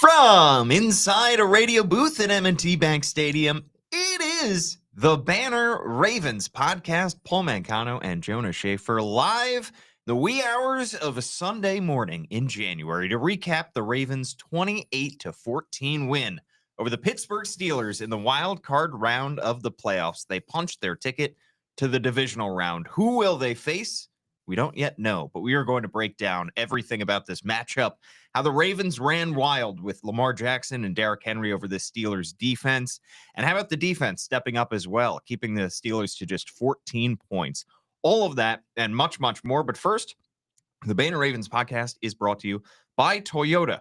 From inside a radio booth at M&T Bank Stadium, it is the Banner Ravens podcast. Paul Mancano and Jonas Shaffer live the wee hours of a Sunday morning in January to recap the Ravens' 28-14 win over the Pittsburgh Steelers in the wild card round of the playoffs. They punched their ticket to the divisional round. Who will they face? We don't yet know, but we are going to break down everything about this matchup, how the Ravens ran wild with Lamar Jackson and Derrick Henry over the Steelers' defense, and how about the defense stepping up as well, keeping the Steelers to just 14 points. All of that and much, much more. But first, the Banner Ravens podcast is brought to you by Toyota.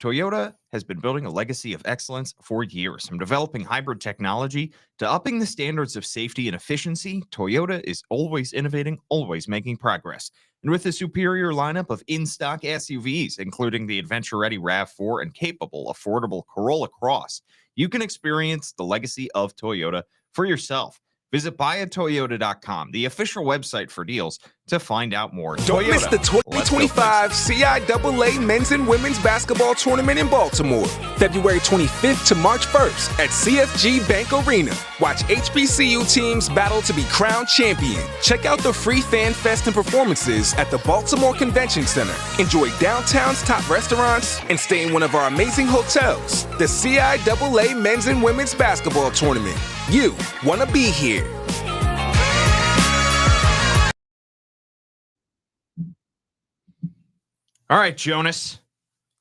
Toyota has been building a legacy of excellence for years. From developing hybrid technology to upping the standards of safety and efficiency, Toyota is always innovating, always making progress. And with a superior lineup of in-stock SUVs, including the adventure-ready RAV4 and capable, affordable Corolla Cross, you can experience the legacy of Toyota for yourself. Visit buyatoyota.com, the official website for deals, to find out more. Don't miss the 2025 CIAA Men's and Women's Basketball Tournament in Baltimore, February 25th to March 1st at CFG Bank Arena. Watch HBCU teams battle to be crowned champion. Check out the free fan fest and performances at the Baltimore Convention Center. Enjoy downtown's top restaurants and stay in one of our amazing hotels. The CIAA Men's and Women's Basketball Tournament. You want to be here. All right, Jonas.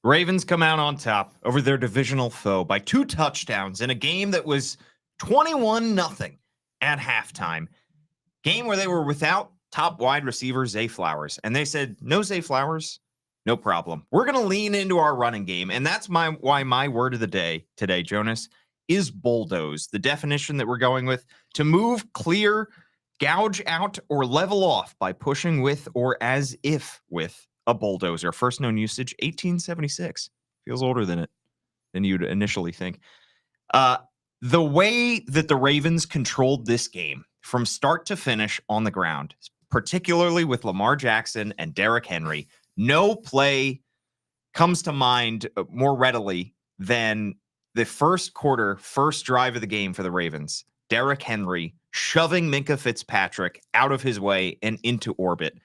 Ravens come out on top over their divisional foe by 2 touchdowns in a game that was 21-0 at halftime. Game where they were without top wide receiver Zay Flowers. And they said, no Zay Flowers, no problem. We're going to lean into our running game. And that's why my word of the day today, Jonas, is bulldoze. The definition that we're going with: to move, clear, gouge out, or level off by pushing with or as if with a bulldozer. First known usage, 1876. Feels older than you'd initially think. The way that the Ravens controlled this game from start to finish on the ground, particularly with Lamar Jackson and Derrick Henry, no play comes to mind more readily than the first quarter, first drive of the game for the Ravens. Derrick Henry shoving Minkah Fitzpatrick out of his way and into orbit.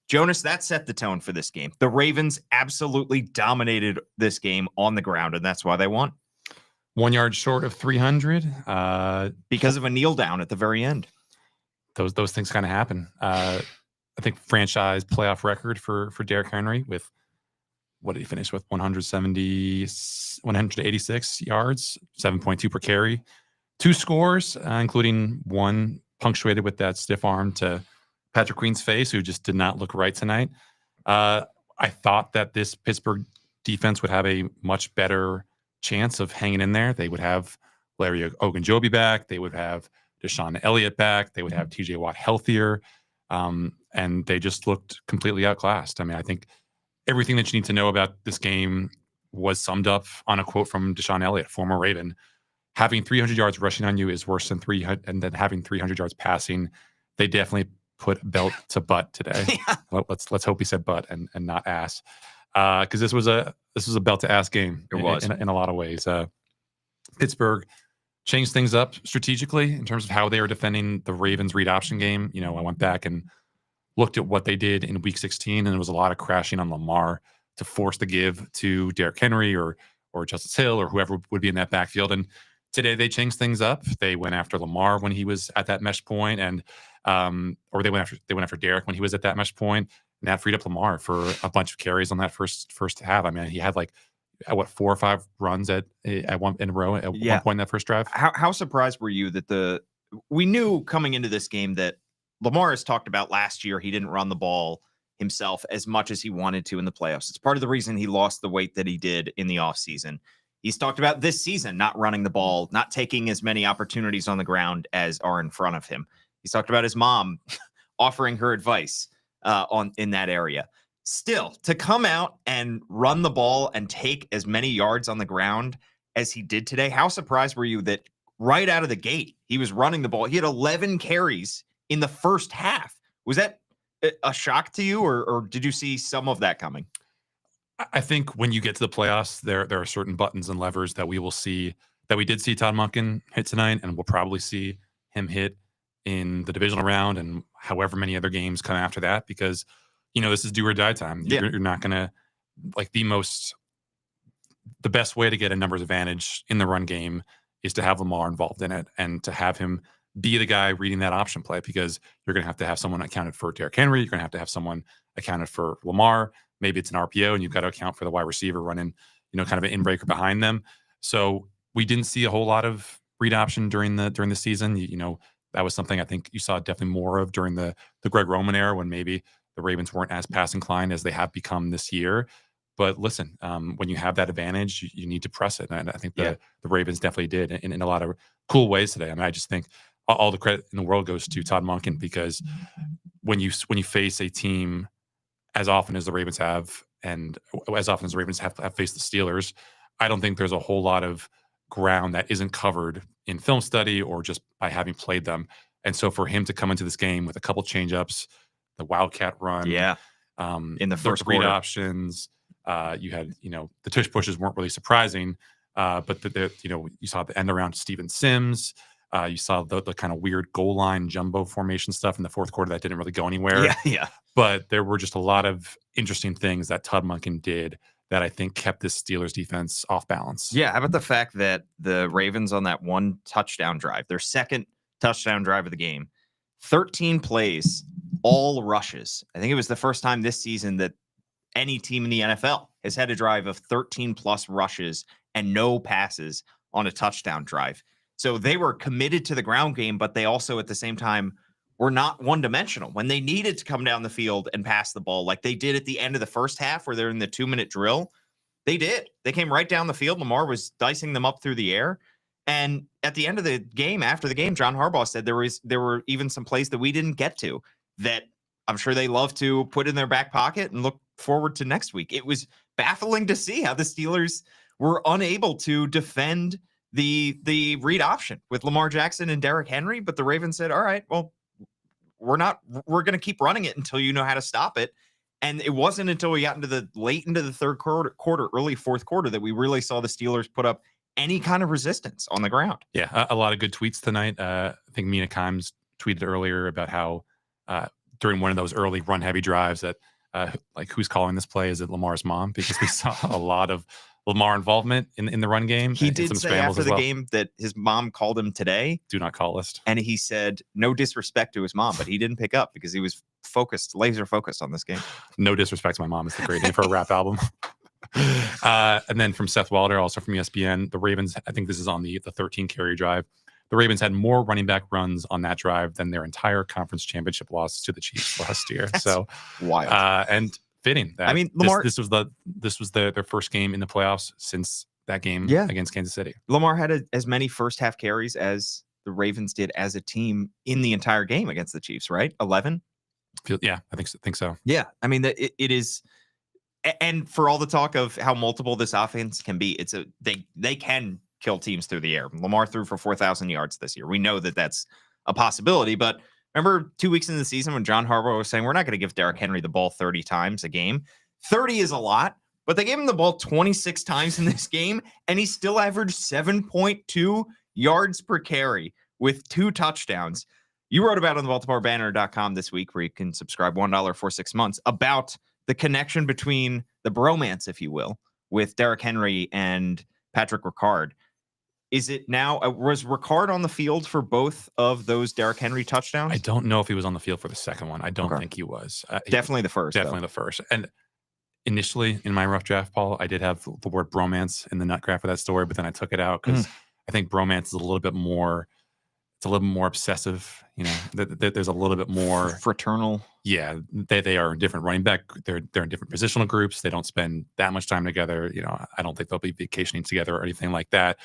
Jonas, that set the tone for this game. The Ravens absolutely dominated this game on the ground, and that's why they won. 1 yard short of 300. Because of a kneel down at the very end. Those things kind of happen. I think franchise playoff record for Derrick Henry with, what did he finish with? 186 yards, 7.2 per carry. 2 scores, including one punctuated with that stiff arm to Patrick Queen's face, who just did not look right tonight. I thought that this Pittsburgh defense would have a much better chance of hanging in there. They would have Larry Ogunjobi back. They would have Deshaun Elliott back. They would have TJ Watt healthier. And they just looked completely outclassed. I mean, I think everything that you need to know about this game was summed up on a quote from Deshaun Elliott, former Raven. Having 300 yards rushing on you is worse than 300, and then having 300 yards passing. They definitely put belt to butt today. Yeah. Well, let's hope he said butt and not ass, because this was a belt to ass game. It was in a lot of ways. Pittsburgh changed things up strategically in terms of how they were defending the Ravens read option game. You know, I went back and looked at what they did in Week 16, and there was a lot of crashing on Lamar to force the give to Derrick Henry or Justice Hill or whoever would be in that backfield. And today they changed things up. They went after Lamar when he was at that mesh point, and or they went after Derrick when he was at that mesh point, and that freed up Lamar for a bunch of carries on that first half. I mean, he had like 4 or 5 runs at one in a row at one point in that first drive. How surprised were you that we knew coming into this game that Lamar has talked about last year he didn't run the ball himself as much as he wanted to in the playoffs. It's part of the reason he lost the weight that he did in the offseason. He's talked about this season not running the ball, not taking as many opportunities on the ground as are in front of him. He's talked about his mom offering her advice in that area. Still, to come out and run the ball and take as many yards on the ground as he did today, how surprised were you that right out of the gate he was running the ball? He had 11 carries in the first half. Was that a shock to you, or did you see some of that coming? I think when you get to the playoffs, there are certain buttons and levers that we will see that we did see Todd Monken hit tonight, and we'll probably see him hit in the divisional round and however many other games come after that, because this is do or die time. Yeah. You're not gonna like the best way to get a numbers advantage in the run game is to have Lamar involved in it and to have him be the guy reading that option play, because you're going to have someone accounted for Derrick Henry. You're going to have someone accounted for Lamar. Maybe it's an RPO and you've got to account for the wide receiver running, kind of an in-breaker behind them. So we didn't see a whole lot of read option during the season. That was something I think you saw definitely more of during the Greg Roman era, when maybe the Ravens weren't as pass inclined as they have become this year. But listen, when you have that advantage, you need to press it. And I think the Ravens definitely did in a lot of cool ways today. I mean, I just think all the credit in the world goes to Todd Monken, because when you face a team as often as the Ravens have, and as often as the Ravens have faced the Steelers, I don't think there's a whole lot of ground that isn't covered in film study or just by having played them. And so for him to come into this game with a couple change-ups, the Wildcat run, in the first read quarter options, you had, the tush pushes weren't really surprising, but you saw the end around Steven Sims. You saw the kind of weird goal line jumbo formation stuff in the fourth quarter that didn't really go anywhere. Yeah. But there were just a lot of interesting things that Todd Monken did that I think kept this Steelers defense off balance. Yeah. How about the fact that the Ravens on that one touchdown drive, their second touchdown drive of the game, 13 plays, all rushes. I think it was the first time this season that any team in the NFL has had a drive of 13 plus rushes and no passes on a touchdown drive. So they were committed to the ground game, but they also at the same time were not one-dimensional. When they needed to come down the field and pass the ball, like they did at the end of the first half where they're in the 2-minute drill, they did. They came right down the field. Lamar was dicing them up through the air. And at the end of the game, after the game, John Harbaugh said there were even some plays that we didn't get to that I'm sure they love to put in their back pocket and look forward to next week. It was baffling to see how the Steelers were unable to defend the read option with Lamar Jackson and Derrick Henry, but the Ravens said, all right, well, we're going to keep running it until you know how to stop it. And it wasn't until we got into late into the third quarter, early fourth quarter, that we really saw the Steelers put up any kind of resistance on the ground. Yeah, a lot of good tweets tonight. I think Mina Kimes tweeted earlier about how during one of those early run-heavy drives that, who's calling this play? Is it Lamar's mom? Because we saw a lot of Lamar involvement in the run game. He did say after the game that his mom called him today. Do not call list. And he said, no disrespect to his mom, but he didn't pick up because he was laser focused on this game. No disrespect to my mom is the great name for a rap album. And then from Seth Wilder, also from ESPN, the Ravens, I think this is on the 13 carry drive. The Ravens had more running back runs on that drive than their entire conference championship loss to the Chiefs last year. So wild. And fitting that. I mean, Lamar, this was their first game in the playoffs since that game against Kansas City. Lamar had as many first half carries as the Ravens did as a team in the entire game against the Chiefs, right? 11. Yeah, I think so. Yeah, I mean it is. And for all the talk of how multiple this offense can be, they can kill teams through the air. Lamar threw for 4,000 yards this year. We know that that's a possibility, but remember 2 weeks into the season when John Harbaugh was saying, we're not going to give Derrick Henry the ball 30 times a game. 30 is a lot, but they gave him the ball 26 times in this game, and he still averaged 7.2 yards per carry with 2 touchdowns. You wrote about it on the BaltimoreBanner.com this week, where you can subscribe $1 for 6 months, about the connection between the bromance, if you will, with Derrick Henry and Patrick Ricard. Is it now, was Ricard on the field for both of those Derrick Henry touchdowns? I don't know if he was on the field for the second one. I don't think he was. Definitely the first. Definitely the first. And initially in my rough draft, Paul, I did have the word bromance in the nut graph for that story, but then I took it out because I think bromance is a little bit more, it's a little more obsessive. There's a little bit more fraternal. Yeah, they are in different running back. They're in different positional groups. They don't spend that much time together. I don't think they'll be vacationing together or anything like that.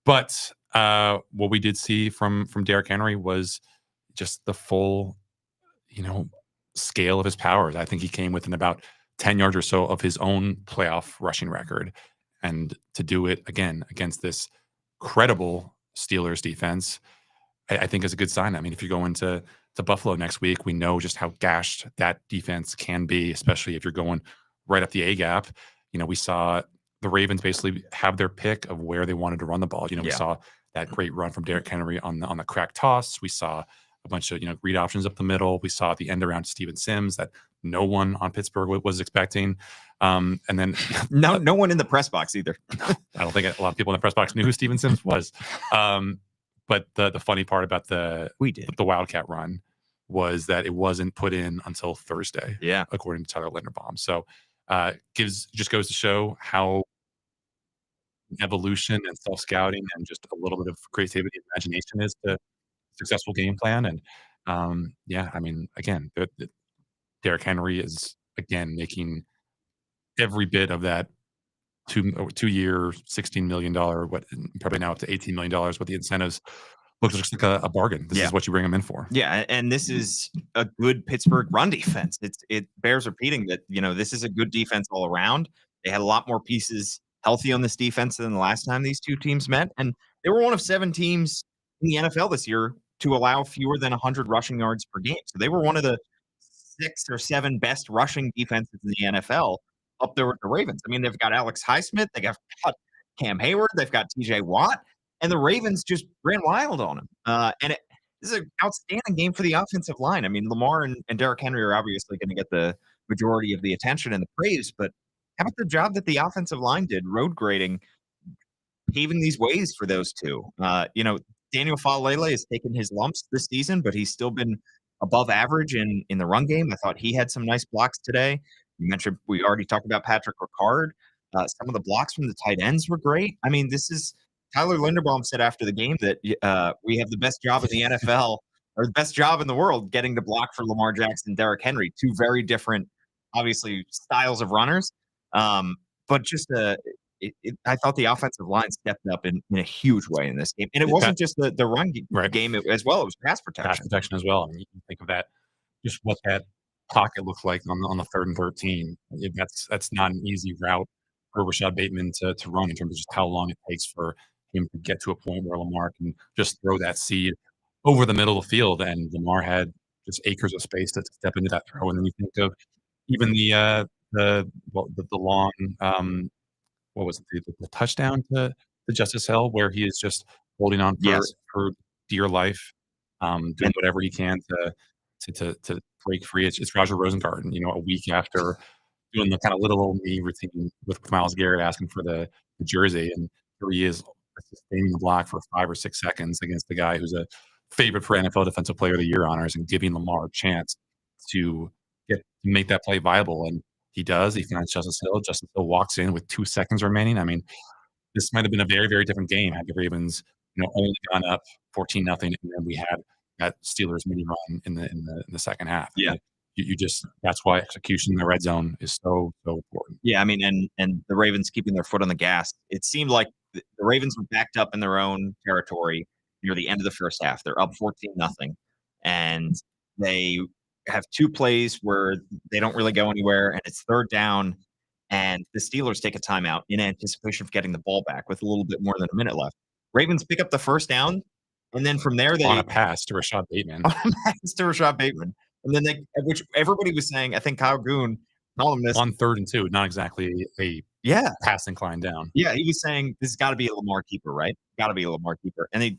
But what we did see from Derrick Henry was just the full, scale of his powers. I think he came within about 10 yards or so of his own playoff rushing record. And to do it again against this credible Steelers defense, I think is a good sign. I mean, if you go into Buffalo next week, we know just how gashed that defense can be, especially if you're going right up the A gap. we saw the Ravens basically have their pick of where they wanted to run the ball. We Yeah. saw that great run from Derrick Henry on the crack toss. We saw a bunch of read options up the middle. We saw the end around Steven Sims that no one on Pittsburgh was expecting. And then no one in the press box either. I don't think a lot of people in the press box knew who Steven Sims was. But the funny part about the Wildcat run was that it wasn't put in until Thursday. Yeah, according to Tyler Linderbaum. So just goes to show how evolution and self-scouting and just a little bit of creativity and imagination is the successful game plan. And again, Derrick Henry is again making every bit of that 2-year, $16 million, what probably now up to $18 million, what the incentives looks just like a bargain. This is what you bring him in for. Yeah, and this is a good Pittsburgh run defense. It bears repeating that, this is a good defense all around. They had a lot more pieces healthy on this defense than the last time these two teams met, and they were one of 7 teams in the NFL this year to allow fewer than 100 rushing yards per game. So they were one of the 6 or 7 best rushing defenses in the NFL up there with the Ravens. I mean, they've got Alex Highsmith, they got Cam Hayward, they've got TJ Watt. And the Ravens just ran wild on him. This is an outstanding game for the offensive line. I mean, Lamar and Derrick Henry are obviously going to get the majority of the attention and the praise, but how about the job that the offensive line did road grading, paving these ways for those two? Daniel Falele has taken his lumps this season, but he's still been above average in the run game. I thought he had some nice blocks today. You mentioned we already talked about Patrick Ricard. Some of the blocks from the tight ends were great. I mean, Tyler Linderbaum said after the game that we have the best job in the NFL or the best job in the world getting to block for Lamar Jackson, Derrick Henry, 2 very different, obviously, styles of runners. But just I thought the offensive line stepped up in a huge way in this game. And it wasn't just the run game as well. It was pass protection. Pass protection as well. I mean, you can think of that, just what that pocket looked like on the 3rd and 13. That's not an easy route for Rashad Bateman to run in terms of just how long it takes for him to get to a point where Lamar can just throw that seed over the middle of the field, and Lamar had just acres of space to step into that throw. And then you think of even the long what was it, the touchdown to Justice Hill, where he is just holding on for dear life, doing whatever he can to break free. It's Roger Rosengarten, a week after doing the kind of little old me routine with Myles Garrett asking for the jersey, and here he is sustaining the block for 5 or 6 seconds against the guy who's a favorite for NFL Defensive Player of the Year honors and giving Lamar a chance to make that play viable. And he does. He finds Justice Hill. Justice Hill walks in with 2 seconds remaining. I mean, this might have been a very, very different game had the Ravens, only gone up 14-0, and then we had that Steelers mini run in the second half. Yeah. You just that's why execution in the red zone is so important. Yeah, I mean, and the Ravens keeping their foot on the gas. It seemed like the Ravens were backed up in their own territory near the end of the first half. They're up 14-0, and they have 2 plays where they don't really go anywhere, and it's 3rd down, and the Steelers take a timeout in anticipation of getting the ball back with a little bit more than a minute left. Ravens pick up the 1st down, and then from there on a pass to Rashad Bateman. And then which everybody was saying, I think Kyle Goon, columnist, on 3rd and 2, not exactly a pass incline down. Yeah, he was saying this has got to be a Lamar keeper, right? Got to be a Lamar keeper, and he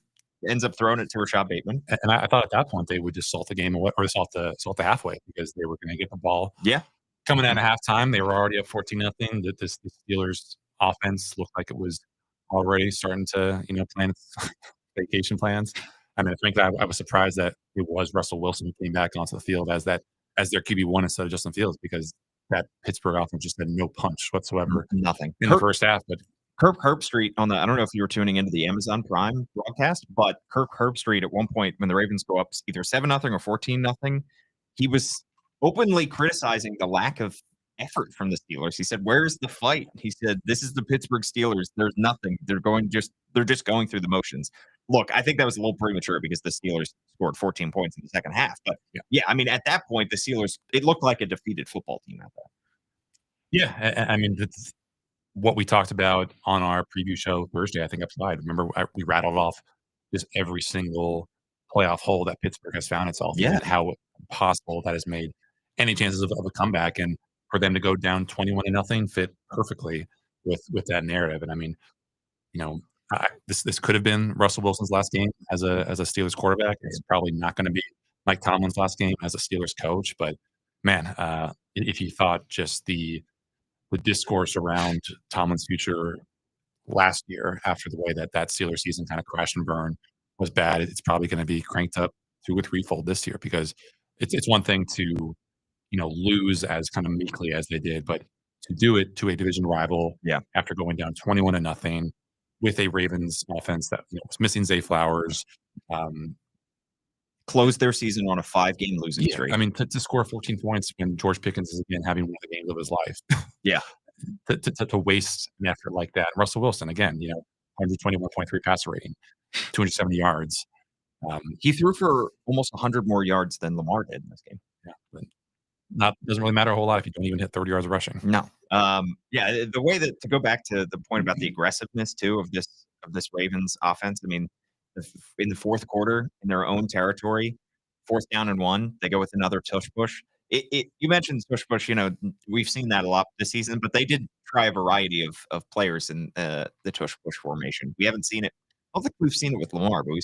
ends up throwing it to Rashad Bateman. And I thought at that point they would just salt the game away or salt the halfway because they were going to get the ball. Yeah, coming out of halftime, they were already up 14-0. The Steelers offense looked like it was already starting to plan its vacation plans. I mean, frankly, I was surprised that it was Russell Wilson who came back onto the field as their QB1 instead of Justin Fields, because that Pittsburgh offense just had no punch whatsoever. Nothing in the first half. But Kirk Herbstreit I don't know if you were tuning into the Amazon Prime broadcast, but Kirk Herbstreit at one point when the Ravens go up either 7-0 or 14-0, he was openly criticizing the lack of effort from the Steelers. He said, "Where's the fight?" He said, "This is the Pittsburgh Steelers. There's nothing. They're just going through the motions." Look, I think that was a little premature because the Steelers scored 14 points in the second half. But yeah, I mean, at that point, the Steelers, it looked like a defeated football team out there. Yeah, I mean, that's what we talked about on our preview show Thursday, I think upside. Remember, we rattled off just every single playoff hole that Pittsburgh has found itself in, and how possible that has made any chances of a comeback. And for them to go down 21-0 fit perfectly with that narrative. And I mean, this could have been Russell Wilson's last game as a Steelers quarterback. It's probably not going to be Mike Tomlin's last game as a Steelers coach. But man, if you thought just the discourse around Tomlin's future last year after the way that Steelers season kind of crashed and burned was bad, it's probably going to be cranked up 2 or 3-fold this year, because it's one thing to lose as kind of meekly as they did, but to do it to a division rival after going down 21-0 with a Ravens offense that was missing Zay Flowers, closed their season on a 5-game losing streak. I mean, to score 14 points when George Pickens is again having one of the games of his life. To waste an effort like that. Russell Wilson, again, 121.3 passer rating, 270 yards. He threw for almost 100 more yards than Lamar did in this game. But doesn't really matter a whole lot if you don't even hit 30 yards rushing. No. The way that, to go back to the point about the aggressiveness too of this Ravens offense. I mean, in the fourth quarter in their own territory, 4th down and 1, they go with another tush push. You mentioned tush push. We've seen that a lot this season, but they did try a variety of players in the tush push formation. We haven't seen it. I don't think we've seen it with Lamar, but we've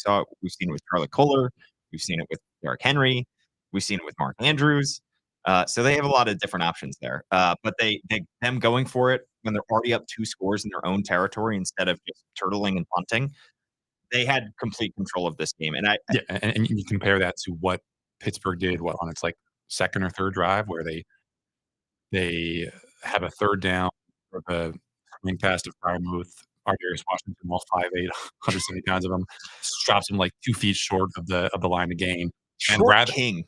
seen it with Charlie Kohler. We've seen it with Derrick Henry. We've seen it with Mark Andrews. So they have a lot of different options there. But them going for it when they're already up 2 scores in their own territory instead of just turtling and punting, they had complete control of this game. And and you compare that to what Pittsburgh did on its second or third drive, where they have a 3rd down for the screen pass to Freiermuth. Darius Washington, all 5'8", 170 pounds of him, drops him 2 feet short of the line of game. Short king.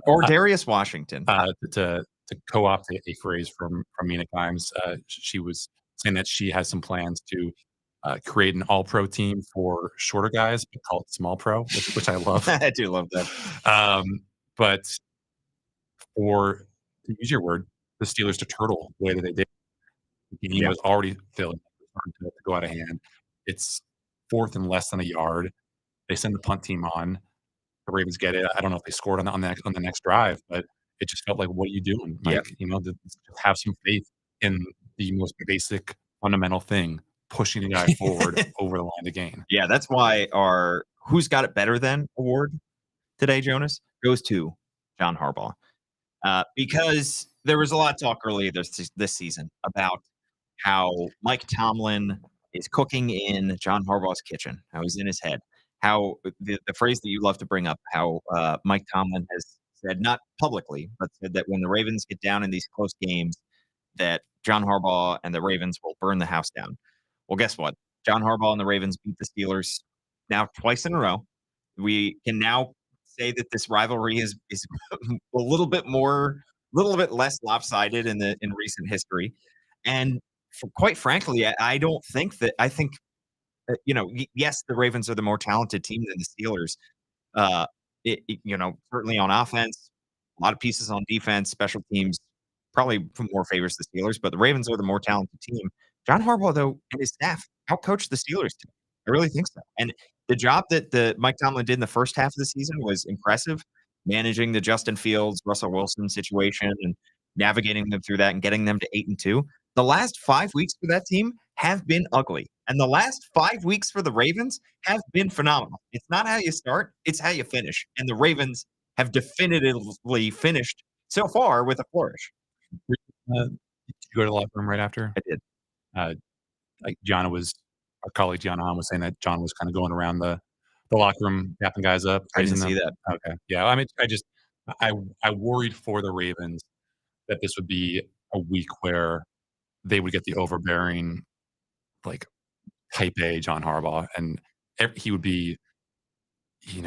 Or Darius Washington. To co-opt a phrase from Mina Kimes, she was saying that she has some plans to create an all-pro team for shorter guys, but call it small pro, which I love. I do love that. But to use your word, the Steelers to turtle the way that they did. The game was already failing to go out of hand. It's 4th and less than a yard. They send the punt team on. The Ravens get it. I don't know if they scored on the next drive, but it just felt like, what are you doing? Just have some faith in the most basic fundamental thing, pushing a guy forward over the line to gain. Yeah, that's why our Who's Got It Better Than award today, Jonas, goes to John Harbaugh. Because there was a lot of talk earlier this season about how Mike Tomlin is cooking in John Harbaugh's kitchen, how he's in his head, how the phrase that you love to bring up, how Mike Tomlin has said, not publicly, but said that when the Ravens get down in these close games, that John Harbaugh and the Ravens will burn the house down. Well, guess what? John Harbaugh and the Ravens beat the Steelers now twice in a row. We can now say that this rivalry is a little bit less lopsided in recent history. And quite frankly, I don't think that. I think, yes, the Ravens are the more talented team than the Steelers. Certainly on offense, a lot of pieces on defense, special teams probably more favors the Steelers, but the Ravens are the more talented team. John Harbaugh, though, and his staff outcoached the Steelers today. I really think so. And the job that Mike Tomlin did in the first half of the season was impressive, managing the Justin Fields, Russell Wilson situation and navigating them through that and getting them to 8-2. The last 5 weeks for that team have been ugly. And the last 5 weeks for the Ravens have been phenomenal. It's not how you start, it's how you finish. And the Ravens have definitively finished so far with a flourish. Did you go to the locker room right after? I did. Our colleague Gianna was saying that John was kind of going around the locker room, tapping guys up. I didn't see that. Okay. Yeah. I mean, I worried for the Ravens that this would be a week where they would get the overbearing, type A John Harbaugh, and he would be,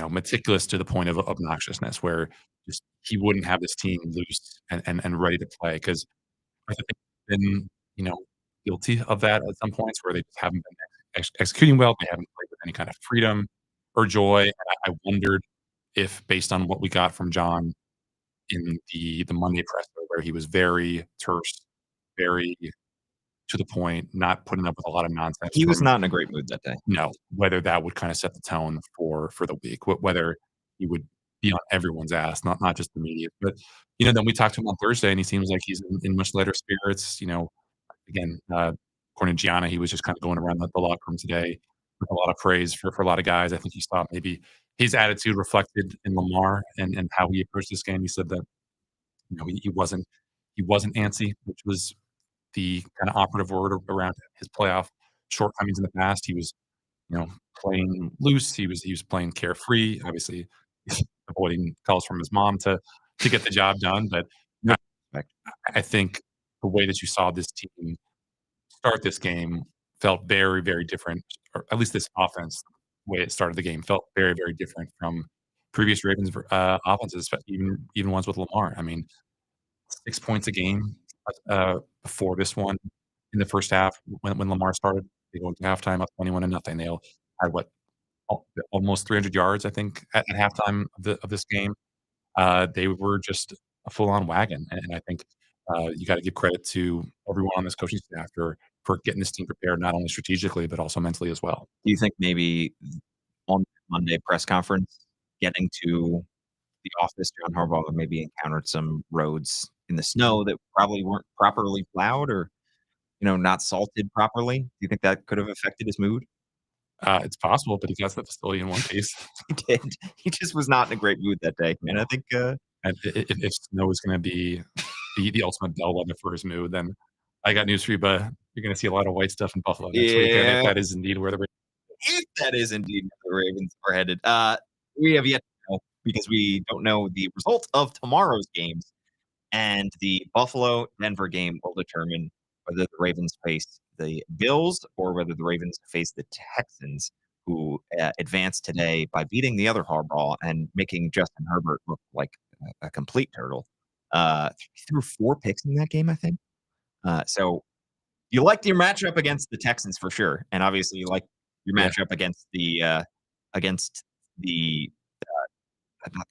meticulous to the point of obnoxiousness, where just he wouldn't have this team loose and ready to play. Because I think they've been, guilty of that at some points, where they just haven't been executing well. They haven't played with any kind of freedom or joy. And I wondered if, based on what we got from John in the Monday presser, where he was very terse, very to the point, not putting up with a lot of nonsense. He was not in a great mood that day. No, whether that would kind of set the tone for the week, whether he would be on everyone's ass, not just the media. But, then we talked to him on Thursday, and he seems like he's in much lighter spirits. Again, according to Gianna, he was just kind of going around the locker room today with a lot of praise for a lot of guys. I think he saw maybe his attitude reflected in Lamar and how he approached this game. He said that, he wasn't antsy, which was the kind of operative word around his playoff shortcomings in the past. He was, playing loose. He was playing carefree, obviously avoiding calls from his mom to get the job done. But No, I think the way that you saw this team start this game felt very, very different, or at least this offense, the way it started the game felt very, very different from previous Ravens offenses, but even ones with Lamar. I mean, 6 points a game before this one in the first half when Lamar started. They go into halftime up 21-0. They had almost 300 yards, I think, at halftime of this game. They were just a full-on wagon, and I think you got to give credit to everyone on this coaching staff for getting this team prepared, not only strategically but also mentally as well. do you think maybe on Monday press conference, getting to the office, John Harbaugh maybe encountered some roads in the snow that probably weren't properly plowed or, not salted properly? Do you think that could have affected his mood? It's possible, but he got to the facility in one piece. He did. He just was not in a great mood that day, and I think, And if snow is going to be the ultimate bellwether for his mood, then I got news for you, but you're going to see a lot of white stuff in Buffalo next weekend Yeah. if that is indeed where the if that is indeed where the Ravens are headed. We have yet to know because we don't know the result of tomorrow's games, and the Buffalo-Denver game will determine whether the Ravens face the Bills or whether the Ravens face the Texans, who advanced today by beating the other Harbaugh and making Justin Herbert look like a complete turtle. He threw 4 picks in that game, I think. So you liked your matchup against the Texans for sure, and obviously you like your Yeah. matchup against the not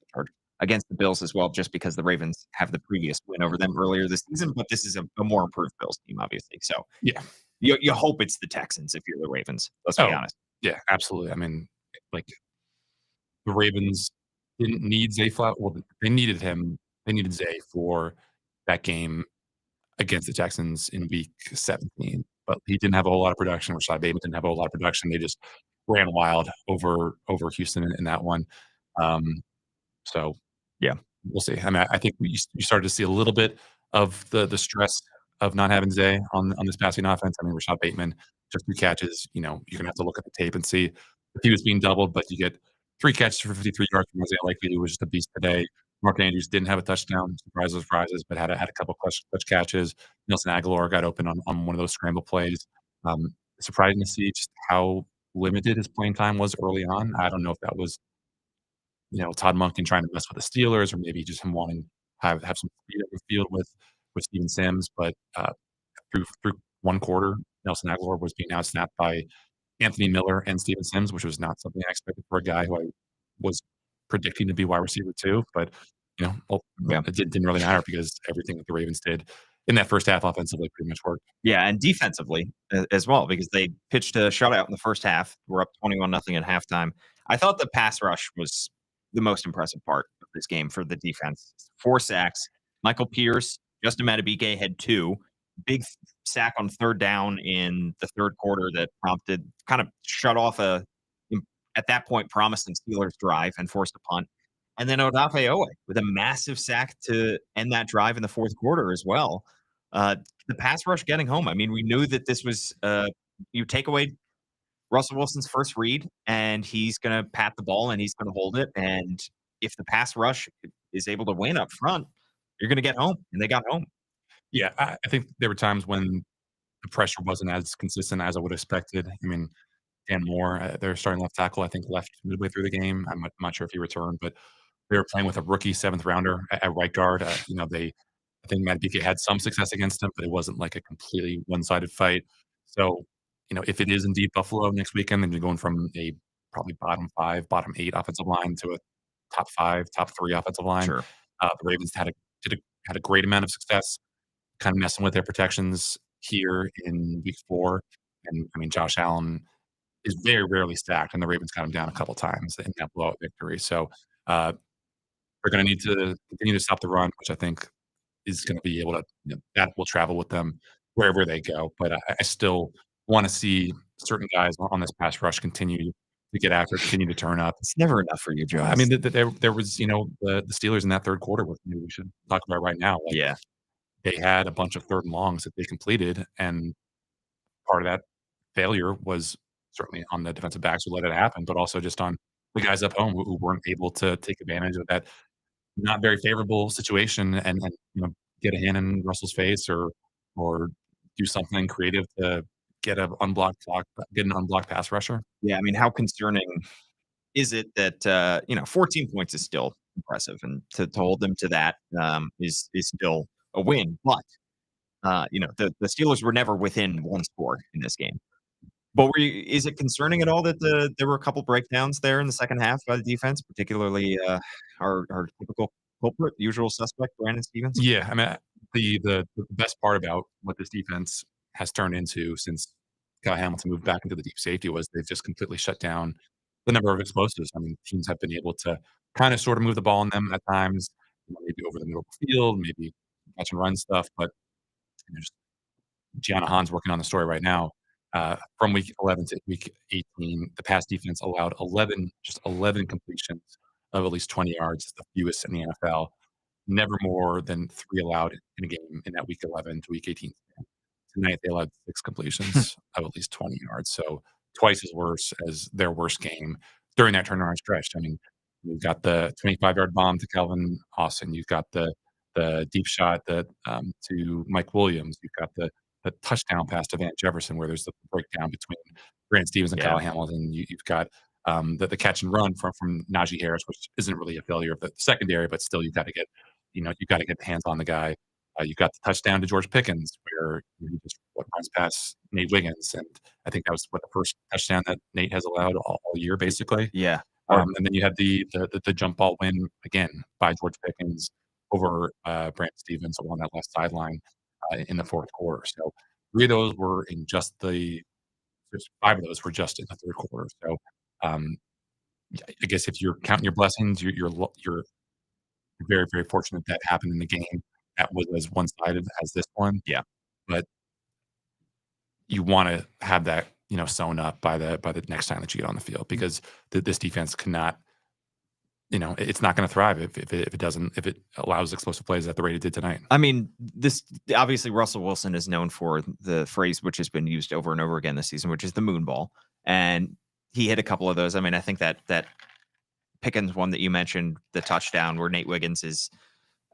the Chargers, against the Bills as well, just because the Ravens have the previous win over them earlier this season. But this is a more improved Bills team, obviously. So Yeah. you hope it's the Texans if you're the Ravens. Let's be Oh, honest. yeah, absolutely. I mean, like, the Ravens didn't need Zay Flowers. Well, they needed him. They needed Zay for that game against the Texans in week 17, but he didn't have a whole lot of production. Rashad Bateman didn't have a whole lot of production. They just ran wild over Houston in that one. So Yeah. we'll see. I mean, I think you started to see a little bit of the stress of not having Zay on this passing offense. I mean, Rashad Bateman, just 2 catches. You're gonna have to look at the tape and see if he was being doubled, but you get 3 catches for 53 yards from Isaiah Likely, who was just a beast today. Mark Andrews didn't have a touchdown, surprises, but had a couple clutch catches. Nelson Aguilar got open on one of those scramble plays. Surprising to see just how limited his playing time was early on. I don't know if that was, Todd Monken trying to mess with the Steelers, or maybe just him wanting to have some speed up the field with Steven Sims. But through one quarter, Nelson Aguilar was being outsnapped by Anthony Miller and Steven Sims, which was not something I expected for a guy who I was predicting to be wide receiver too. But Yeah. it didn't really matter because everything that the Ravens did in that first half offensively pretty much worked. Yeah, and defensively as well, because they pitched a shutout in the first half. We're up 21-0 at halftime. I thought the pass rush was the most impressive part of this game for the defense. 4 sacks. Michael Pierce, Justin Madubuike had 2. Big sack on 3rd down in the 3rd quarter that kind of shut off at that point, promising Steelers drive and forced a punt. And then Odafe Owe with a massive sack to end that drive in the 4th quarter as well. The pass rush getting home. I mean, we knew that this was you take away Russell Wilson's first read, and he's going to pat the ball and he's going to hold it. And if the pass rush is able to win up front, you're going to get home. And they got home. Yeah, I think there were times when the pressure wasn't as consistent as I would have expected. I mean, Dan Moore, their starting left tackle, I think left midway through the game. I'm not sure if he returned, but they were playing with a rookie 7th rounder at right guard. I think Matt BK had some success against him, but it wasn't like a completely one-sided fight. So, if it is indeed Buffalo next weekend, then you're going from a probably bottom 5, bottom 8 offensive line to a top 5, top 3 offensive line. Sure. The Ravens had a great amount of success kind of messing with their protections here in week 4. And I mean, Josh Allen is very rarely stacked, and the Ravens got him down a couple times in that blowout victory. So, They're going to need to continue to stop the run, which I think is going to be able to, that will travel with them wherever they go. But I still want to see certain guys on this pass rush continue to get after, continue to turn up. It's never enough for you, I Jonas. mean, there was, the Steelers in that third quarter, which maybe we should talk about right now. Like, yeah. they had a bunch of third and longs that they completed, and part of that failure was certainly on the defensive backs who let it happen, but also just on the guys up home who weren't able to take advantage of that not very favorable situation and get a hand in Russell's face or do something creative to get an unblocked pass rusher. Yeah, I mean, how concerning is it that 14 points is still impressive, and to hold them to that is still a win. But the Steelers were never within one score in this game. But is it concerning at all that there were a couple breakdowns there in the second half by the defense, particularly our typical culprit, usual suspect, Brandon Stevens? Yeah, I mean, the best part about what this defense has turned into since Kyle Hamilton moved back into the deep safety was they've just completely shut down the number of explosives. I mean, teams have been able to kind of sort of move the ball on them at times, maybe over the middle of the field, maybe catch and run stuff, but just Gianna Hahn's working on the story right now. From week 11 to week 18, the pass defense allowed 11 completions of at least 20 yards, the fewest in the NFL. Never more than 3 allowed in a game in that week 11 to week 18 span. Tonight, they allowed 6 completions of at least 20 yards, so twice as worse as their worst game during that turnaround stretch. I mean, you've got the 25-yard bomb to Calvin Austin. You've got the deep shot that to Mike Williams. You've got the touchdown pass to Van Jefferson, where there's the breakdown between Brandon Stevens and Kyle Hamilton. You've got the catch and run from Najee Harris, which isn't really a failure of the secondary, but still you've got to get the hands on the guy. You've got the touchdown to George Pickens, where he just runs past Nate Wiggins, and I think that was the first touchdown that Nate has allowed all year, basically. Yeah. And then you had the jump ball win again by George Pickens over Brandon Stevens along that left sideline in the fourth quarter. So 3 of those were in just 5 of those were just in the third quarter. So I guess if you're counting your blessings, you're very, very fortunate that happened in the game that was as one-sided as this one. Yeah. But you wanna have that, sewn up by the next time that you get on the field because this defense cannot it's not gonna thrive if it allows explosive plays at the rate it did tonight. I mean, this obviously Russell Wilson is known for the phrase which has been used over and over again this season, which is the moon ball. And he hit a couple of those. I mean, I think that Pickens one that you mentioned, the touchdown where Nate Wiggins is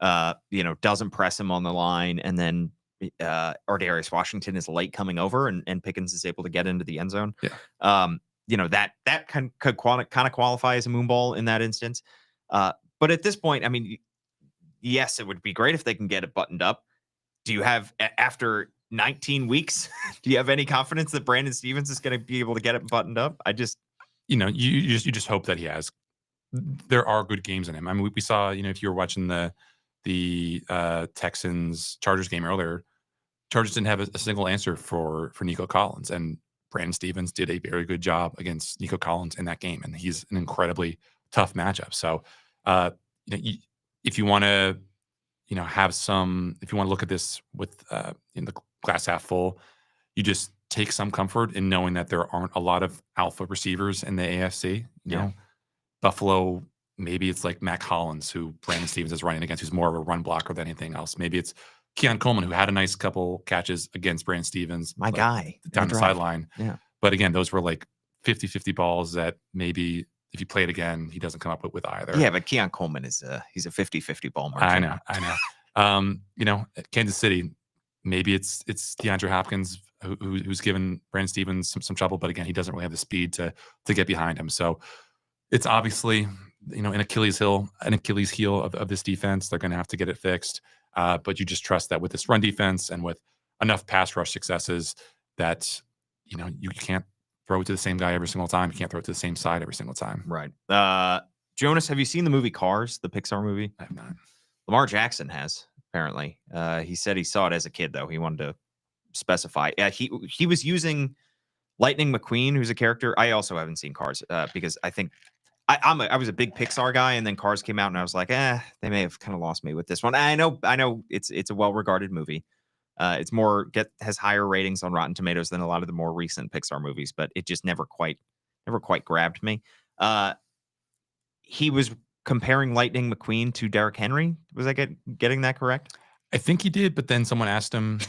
doesn't press him on the line, and then Darius Washington is late coming over and Pickens is able to get into the end zone. Yeah. That could kind of qualify as a moon ball in that instance. But at this point, I mean, yes, it would be great if they can get it buttoned up. Do you have, after 19 weeks, do you have any confidence that Brandon Stevens is going to be able to get it buttoned up? I just, you just hope that he has. There are good games in him. I mean, we saw, if you were watching the Texans Chargers game earlier, Chargers didn't have a single answer for Nico Collins, and Brandon Stevens did a very good job against Nico Collins in that game, and he's an incredibly tough matchup. So, if you want to, if you want to look at this with in the glass half full, you just take some comfort in knowing that there aren't a lot of alpha receivers in the AFC. You know, Buffalo, maybe it's like Mac Hollins, who Brandon Stevens is running against, who's more of a run blocker than anything else. Maybe it's Keon Coleman, who had a nice couple catches against Brandon Stevens. My guy. Down the sideline. Yeah. But again, those were like 50-50 balls that maybe if you play it again, he doesn't come up with either. Yeah, but Keon Coleman he's a 50-50 ball marker. I know. At Kansas City, maybe it's DeAndre Hopkins who's given Brandon Stevens some trouble, but again, he doesn't really have the speed to get behind him. So it's obviously, an Achilles heel of this defense. They're going to have to get it fixed. But you just trust that with this run defense and with enough pass rush successes that, you can't throw it to the same guy every single time. You can't throw it to the same side every single time. Right. Jonas, have you seen the movie Cars, the Pixar movie? I have not. Lamar Jackson has, apparently. He said he saw it as a kid, though. He wanted to specify. He was using Lightning McQueen, who's a character. I also haven't seen Cars because I think I was a big Pixar guy, and then Cars came out, and I was like, they may have kind of lost me with this one. I know it's a well-regarded movie. It's has higher ratings on Rotten Tomatoes than a lot of the more recent Pixar movies, but it just never quite grabbed me. He was comparing Lightning McQueen to Derrick Henry. Was I getting that correct? I think he did, but then someone asked him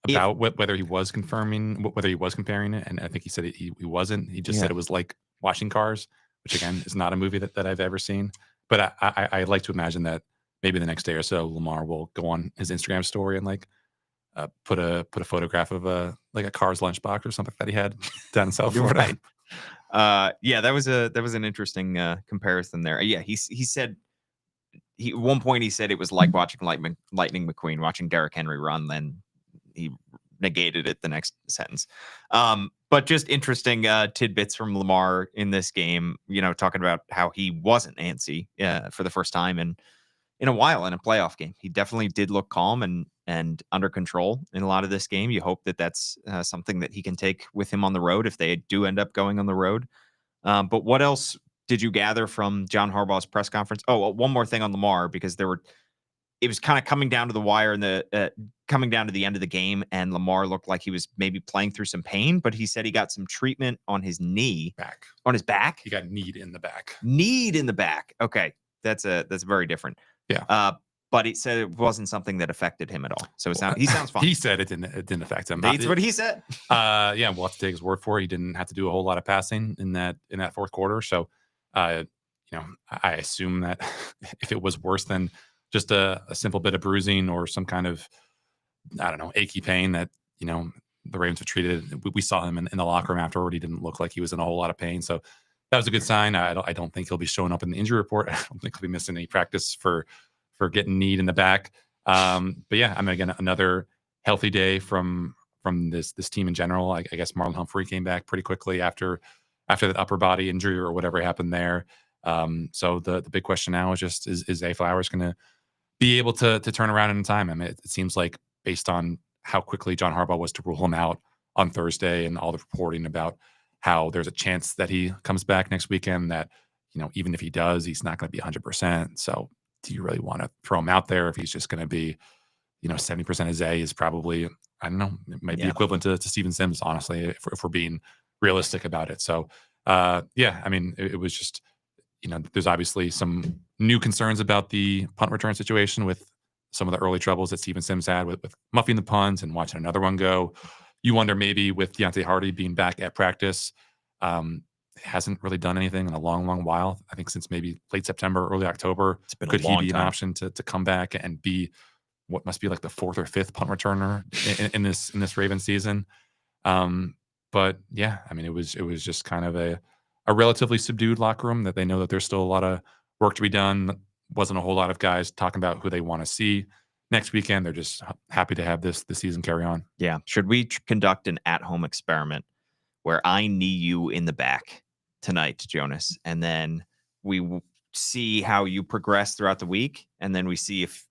about whether he was comparing it, and I think he said he wasn't. He just said it was like watching Cars, which again is not a movie that I've ever seen. But I like to imagine that maybe the next day or so, Lamar will go on his Instagram story and put a photograph of a Cars lunchbox or something that he had down in South Florida. Right. That was an interesting comparison there. Yeah, he said at one point he said it was like watching Lightning McQueen, watching Derrick Henry run. Then he negated it the next sentence. But just interesting tidbits from Lamar in this game. Talking about how he wasn't antsy for the first time in a while in a playoff game. He definitely did look calm and under control in a lot of this game. You hope that that's something that he can take with him on the road if they do end up going on the road. But what else did you gather from John Harbaugh's press conference? Oh, one more thing on Lamar, because it was kind of coming down to the wire and coming down to the end of the game, and Lamar looked like he was maybe playing through some pain, but he said he got some treatment on his knee. On his back? He got kneed in the back. Kneed in the back. Okay. That's very different. Yeah. But he said it wasn't something that affected him at all. So he sounds fine. He said it didn't affect him. That's what he said. Yeah, we'll have to take his word for it. He didn't have to do a whole lot of passing in that fourth quarter. So, I assume that if it was worse than just a simple bit of bruising or some kind of, I don't know, achy pain that, the Ravens have treated. We saw him in the locker room afterward. He didn't look like he was in a whole lot of pain. So that was a good sign. I don't think he'll be showing up in the injury report. I don't think he'll be missing any practice for getting kneed in the back. But yeah, again, another healthy day from this team in general. I guess Marlon Humphrey came back pretty quickly after that upper body injury or whatever happened there. So the big question now is just, is Zay Flowers going to be able to turn around in time? It seems like, based on how quickly John Harbaugh was to rule him out on Thursday and all the reporting about how there's a chance that he comes back next weekend, that, even if he does, he's not going to be 100%. So do you really want to throw him out there if he's just going to be, 70% of Zay is probably, I don't know, it might be equivalent to Steven Sims, honestly, if we're being realistic about it. So, it was just, there's obviously some new concerns about the punt return situation with some of the early troubles that Steven Sims had with muffing the punts and watching another one go. You wonder, maybe with Deontay Hardy being back at practice, hasn't really done anything in a long, long while. I think since maybe late September, early October. Could he be an option to come back and be what must be like the fourth or fifth punt returner in this Ravens season? But yeah, it was just kind of a relatively subdued locker room, that they know that there's still a lot of work to be done. Wasn't a whole lot of guys talking about who they want to see next weekend. They're just happy to have this season carry on. Yeah. Should we conduct an at-home experiment where I knee you in the back tonight, Jonas, and then we see how you progress throughout the week, and then we see if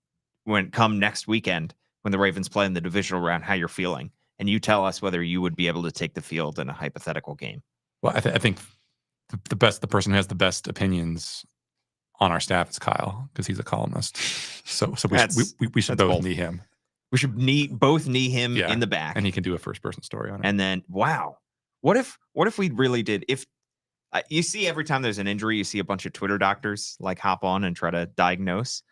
come next weekend when the Ravens play in the divisional round, how you're feeling, and you tell us whether you would be able to take the field in a hypothetical game. Well, I think the person who has the best opinions on our staff is Kyle, because he's a columnist. So we should both knee him. We should both knee him in the back, and he can do a first person story on it. And then, wow, what if we really did? If you see, every time there's an injury, you see a bunch of Twitter doctors hop on and try to diagnose.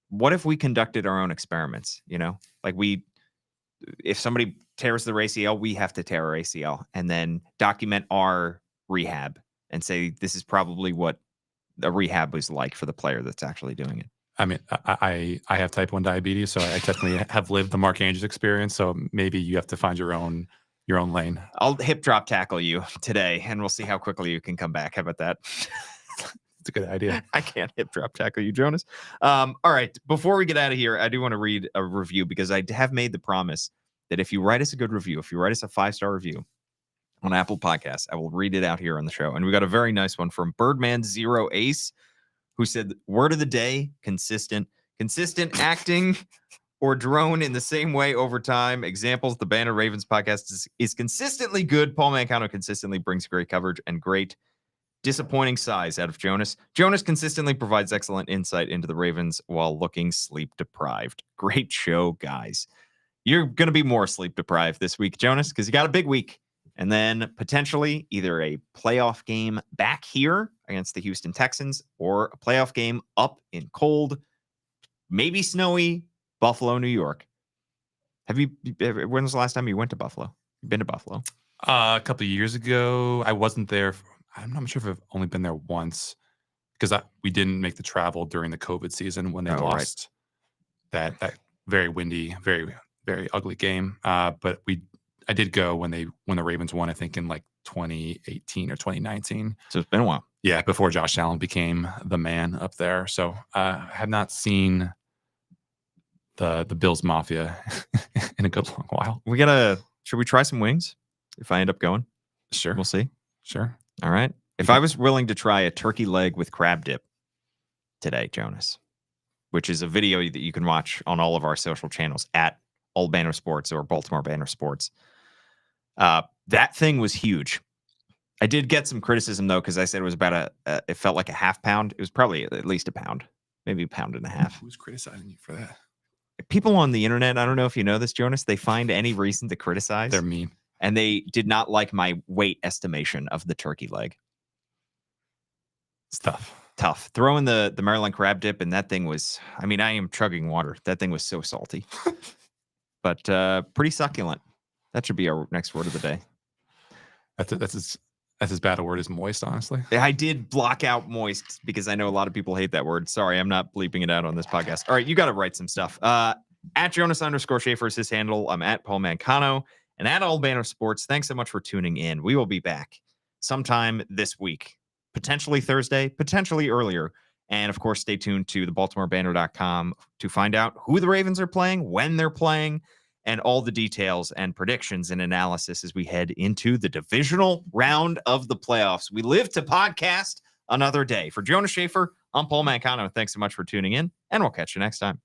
What if we conducted our own experiments? If somebody tears their ACL, we have to tear our ACL and then document our rehab and say, this is probably what a rehab was like for the player that's actually doing it. I have type 1 diabetes, so I technically have lived the Mark Andrews experience. So maybe you have to find your own lane. I'll hip drop tackle you today, and we'll see how quickly you can come back. How about that? It's a good idea. I can't hip drop tackle you, Jonas. All right. Before we get out of here, I do want to read a review, because I have made the promise that if you write us a good review, if you write us a 5-star review on Apple Podcasts, I will read it out here on the show. And we got a very nice one from Birdman Zero Ace, who said, word of the day, consistent acting or drone in the same way over time. Examples, the Banner Ravens podcast is consistently good. Paul Mancano consistently brings great coverage and great Disappointing sighs out of Jonas. Jonas consistently provides excellent insight into the Ravens while looking sleep deprived. Great show, guys. You're going to be more sleep deprived this week, Jonas, because you got a big week. And then potentially either a playoff game back here against the Houston Texans or a playoff game up in cold, maybe snowy Buffalo, New York. When was the last time you went to Buffalo? You've been to Buffalo? A couple of years ago, I wasn't there. I'm not sure if I've only been there once because we didn't make the travel during the COVID season when they lost that very windy, very, very ugly game. But I did go when the Ravens won, I think in like 2018 or 2019. So it's been a while. Yeah, before Josh Allen became the man up there. So I have not seen the Bills Mafia in a good long while. Should we try some wings if I end up going? Sure. We'll see. Sure. All right. If I was willing to try a turkey leg with crab dip today, Jonas, which is a video that you can watch on all of our social channels at Old Banner Sports or Baltimore Banner Sports. That thing was huge. I did get some criticism though, because I said it was about it felt like a half pound. It was probably at least a pound, maybe a pound and a half. Who's criticizing you for that? People on the internet, I don't know if you know this, Jonas, they find any reason to criticize. They're mean. And they did not like my weight estimation of the turkey leg. It's tough. Tough. Throw in the Maryland crab dip, and that thing was, I mean, I am chugging water. That thing was so salty. But pretty succulent. That should be our next word of the day. That's as bad a word as moist, honestly. I did block out moist because I know a lot of people hate that word. Sorry, I'm not bleeping it out on this podcast. All right, you got to write some stuff. At Jonas_Shaffer is his handle. I'm at Paul Mancano and at Old Banner Sports. Thanks so much for tuning in. We will be back sometime this week, potentially Thursday, potentially earlier. And of course, stay tuned to the BaltimoreBanner.com to find out who the Ravens are playing, when they're playing, and all the details and predictions and analysis as we head into the divisional round of the playoffs. We live to podcast another day. For Jonas Shaffer, I'm Paul Mancano. Thanks so much for tuning in, and we'll catch you next time.